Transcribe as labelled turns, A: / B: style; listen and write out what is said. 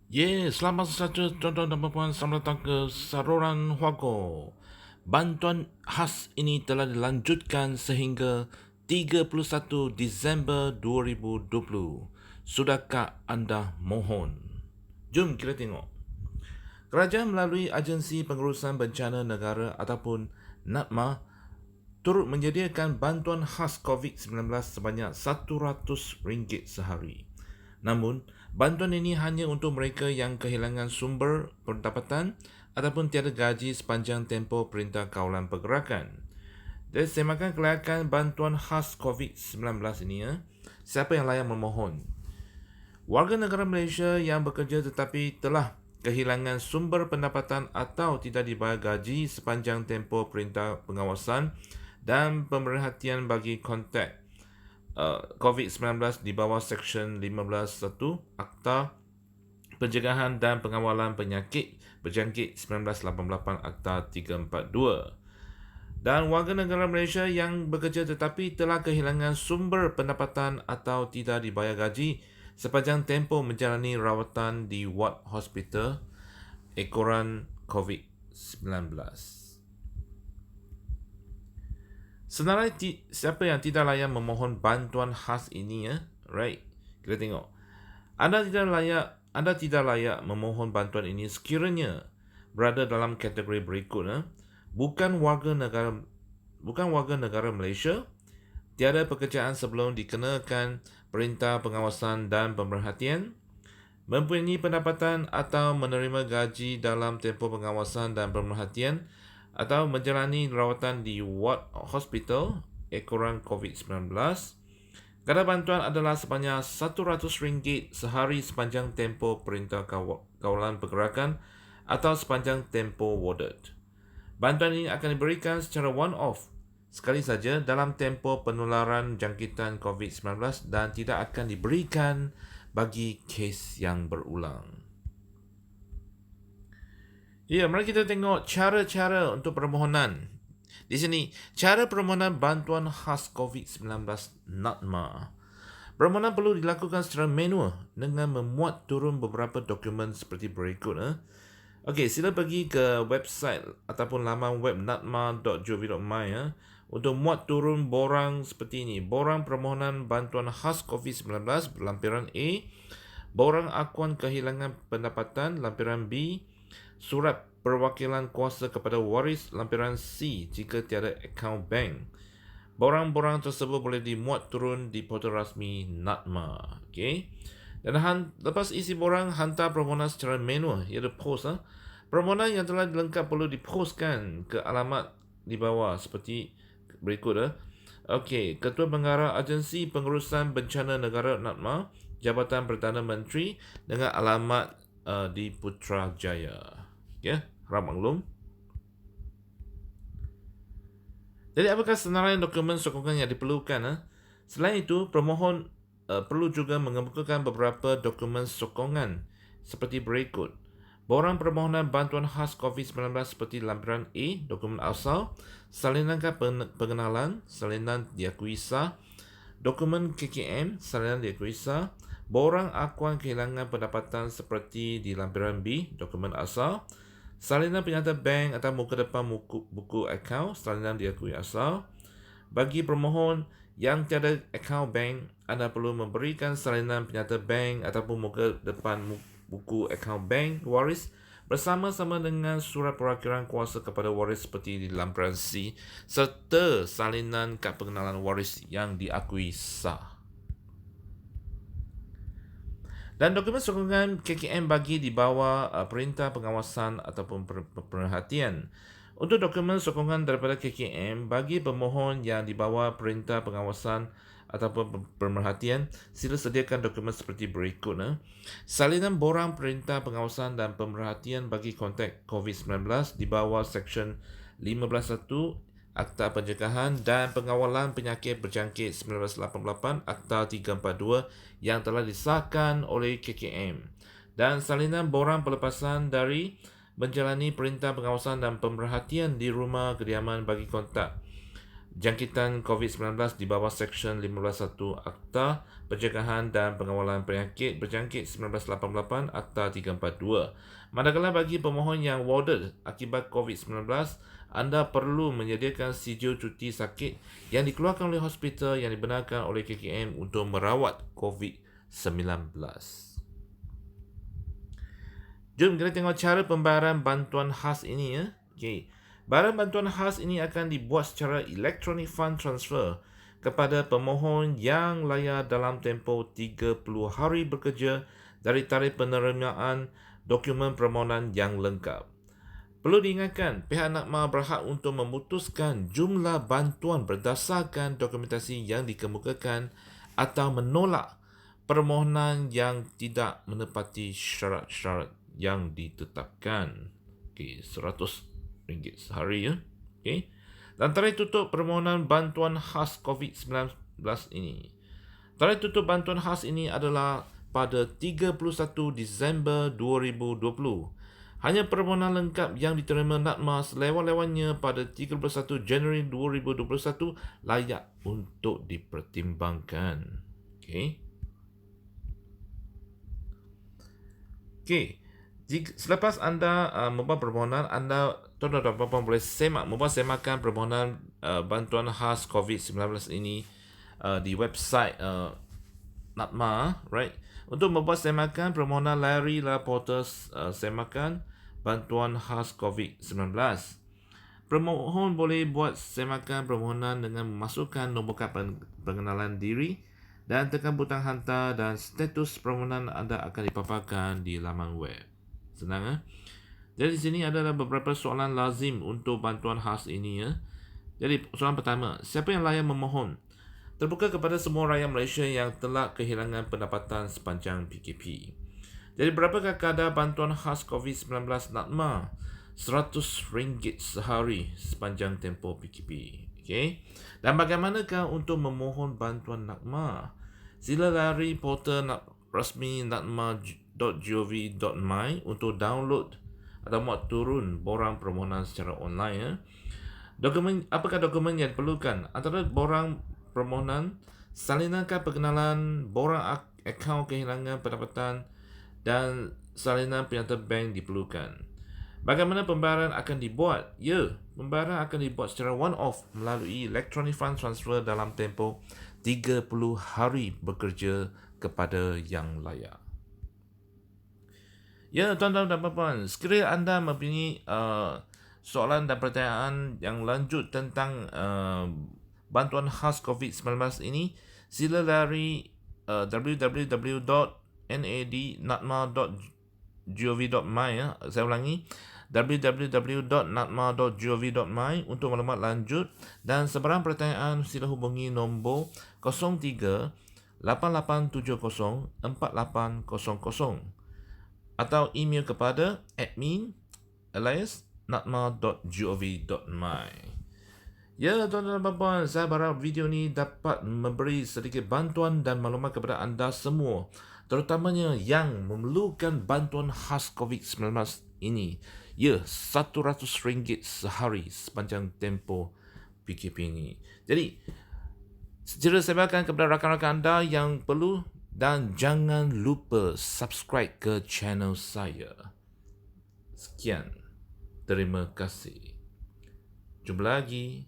A: Selamat sejahtera tuan-tuan dan puan, selamat datang ke saluran Huago. Bantuan khas ini telah dilanjutkan sehingga 31 Disember 2020. Sudahkah anda mohon? Jom kita tengok. Kerajaan melalui Agensi Pengurusan Bencana Negara ataupun NATMA turut menyediakan bantuan khas COVID-19 sebanyak RM100 sehari. Namun, bantuan ini hanya untuk mereka yang kehilangan sumber pendapatan ataupun tiada gaji sepanjang tempoh Perintah Kawalan Pergerakan. Dan semakan kelayakan bantuan khas COVID-19 ini, siapa yang layak memohon? Warga negara Malaysia yang bekerja tetapi telah kehilangan sumber pendapatan atau tidak dibayar gaji sepanjang tempoh Perintah Pengawasan dan Pemerhatian bagi kontak COVID-19 di bawah Seksyen 15.1 Akta Pencegahan dan Pengawalan Penyakit Berjangkit 1988 Akta 342. Dan warga negara Malaysia yang bekerja tetapi telah kehilangan sumber pendapatan atau tidak dibayar gaji sepanjang tempoh menjalani rawatan di ward hospital ekoran COVID-19. Sebenarnya siapa yang tidak layak memohon bantuan khas ini Right. Kita tengok. Anda tidak layak memohon bantuan ini sekiranya berada dalam kategori berikut Bukan warga negara Malaysia, tiada pekerjaan sebelum dikenakan Perintah Pengawasan dan Pemerhatian, mempunyai pendapatan atau menerima gaji dalam tempoh pengawasan dan pemerhatian, atau menjalani rawatan di ward hospital ekoran COVID-19. Kadar bantuan adalah sebanyak RM100 sehari sepanjang tempoh Perintah Kawalan Pergerakan atau sepanjang tempoh warded. Bantuan ini akan diberikan secara one-off sekali saja dalam tempoh penularan jangkitan COVID-19 dan tidak akan diberikan bagi kes yang berulang. Mari kita tengok cara-cara untuk permohonan. Di sini, cara permohonan bantuan khas COVID-19 NATMA. Permohonan perlu dilakukan secara manual dengan memuat turun beberapa dokumen seperti berikut. Okey, sila pergi ke website ataupun laman web natma.gov.my untuk muat turun borang seperti ini. Borang permohonan bantuan khas COVID-19 lampiran A, borang akuan kehilangan pendapatan lampiran B, surat perwakilan kuasa kepada waris lampiran C jika tiada akaun bank. Borang-borang tersebut boleh dimuat turun di portal rasmi NATMA. Okay? Dan lepas isi borang, hantar permohonan secara manual, iaitu post. Permohonan yang telah dilengkap perlu dipostkan ke alamat di bawah seperti berikut. Okey, Ketua Pengarah Agensi Pengurusan Bencana Negara NATMA, Jabatan Perdana Menteri dengan alamat di Putrajaya. Harap maklum. Jadi apakah senarai dokumen sokongan yang diperlukan? Selain itu, pemohon perlu juga mengemukakan beberapa dokumen sokongan seperti berikut. Borang permohonan bantuan khas COVID-19 seperti lampiran A, dokumen asal, salinan kad pengenalan, salinan diakui sah, dokumen KKM, salinan diakui sah, borang akuan kehilangan pendapatan seperti di lampiran B, dokumen asal, salinan penyata bank atau muka depan buku akaun, salinan diakui asal. Bagi pemohon yang tiada akaun bank, anda perlu memberikan salinan penyata bank ataupun muka depan buku akaun bank waris bersama-sama dengan surat perwakilan kuasa kepada waris seperti di lampiran C serta salinan kad pengenalan waris yang diakui sah. Dan dokumen sokongan KKM bagi di bawah Perintah Pengawasan ataupun Pemerhatian. Untuk dokumen sokongan daripada KKM bagi pemohon yang di bawah Perintah Pengawasan ataupun Pemerhatian, sila sediakan dokumen seperti berikut. Salinan borang Perintah Pengawasan dan Pemerhatian bagi kontak COVID-19 di bawah Seksyen 15.1 Akta Pencegahan dan Pengawalan Penyakit Berjangkit 1988 Akta 342 yang telah disahkan oleh KKM dan salinan borang pelepasan dari menjalani Perintah Pengawasan dan Pemerhatian di rumah kediaman bagi kontak jangkitan COVID-19 di bawah Seksyen 15.1 Akta Pencegahan dan Pengawalan Penyakit Berjangkit 1988 Akta 342. Manakala bagi pemohon yang warded akibat COVID-19, anda perlu menyediakan sijil cuti sakit yang dikeluarkan oleh hospital yang dibenarkan oleh KKM untuk merawat COVID-19. Jom kita tengok cara pembayaran bantuan khas ini ya. Okey. Bayaran bantuan khas ini akan dibuat secara electronic fund transfer kepada pemohon yang layar dalam tempoh 30 hari bekerja dari tarikh penerimaan dokumen permohonan yang lengkap. Perlu diingatkan, pihak NAKMA berhak untuk memutuskan jumlah bantuan berdasarkan dokumentasi yang dikemukakan atau menolak permohonan yang tidak menepati syarat-syarat yang ditetapkan. Okey, RM100 sehari ya. Okey. Dan tarikh tutup permohonan bantuan khas COVID-19 ini. Tarikh tutup bantuan khas ini adalah pada 31 Disember 2020. Hanya permohonan lengkap yang diterima NAKMA selewat-lewatnya pada 31 Januari 2021 layak untuk dipertimbangkan. Okey. Okey. Selepas anda membuat permohonan, anda tuan-tuan dan puan-puan boleh semakan permohonan bantuan khas COVID-19 ini di website NAKMA, right? Untuk membuat semakan permohonan, larilah portal semakan bantuan khas COVID-19. Pemohon boleh buat semakan permohonan dengan memasukkan nombor kad pengenalan diri dan tekan butang hantar, dan status permohonan anda akan dipaparkan di laman web. Senang Jadi di sini adalah beberapa soalan lazim untuk bantuan khas ini ya. Jadi soalan pertama, siapa yang layak memohon? Terbuka kepada semua rakyat Malaysia yang telah kehilangan pendapatan sepanjang PKP. Jadi berapakah kadar bantuan khas COVID-19 NAKMA? RM100 sehari sepanjang tempoh PKP. Okey. Dan bagaimanakah untuk memohon bantuan NAKMA? Sila lari portal rasmi nakma.gov.my untuk download atau muat turun borang permohonan secara online ya. Apakah dokumen yang diperlukan? Antara borang permohonan, salinan kad pengenalan, borang akaun kehilangan pendapatan dan salinan penyata bank diperlukan. Bagaimana pembayaran akan dibuat? Ya, pembayaran akan dibuat secara one-off melalui electronic fund transfer dalam tempoh 30 hari bekerja kepada yang layak. Ya, tuan-tuan dan puan-puan, sekiranya anda mempunyai soalan dan pertanyaan yang lanjut tentang bantuan khas COVID-19 ini, sila lari www.nakma.gov.my ya. Saya ulangi, www.nakma.gov.my untuk maklumat lanjut, dan sebarang pertanyaan sila hubungi nombor 03 8870 4800 atau email kepada admin@nakma.gov.my. Ya, tuan-tuan dan puan, saya berharap video ini dapat memberi sedikit bantuan dan maklumat kepada anda semua, terutamanya yang memerlukan bantuan khas COVID-19 ini. Ya, RM100 sehari sepanjang tempoh PKP ini. Jadi, segera sebarkan kepada rakan-rakan anda yang perlu, dan jangan lupa subscribe ke channel saya. Sekian. Terima kasih. Jumpa lagi.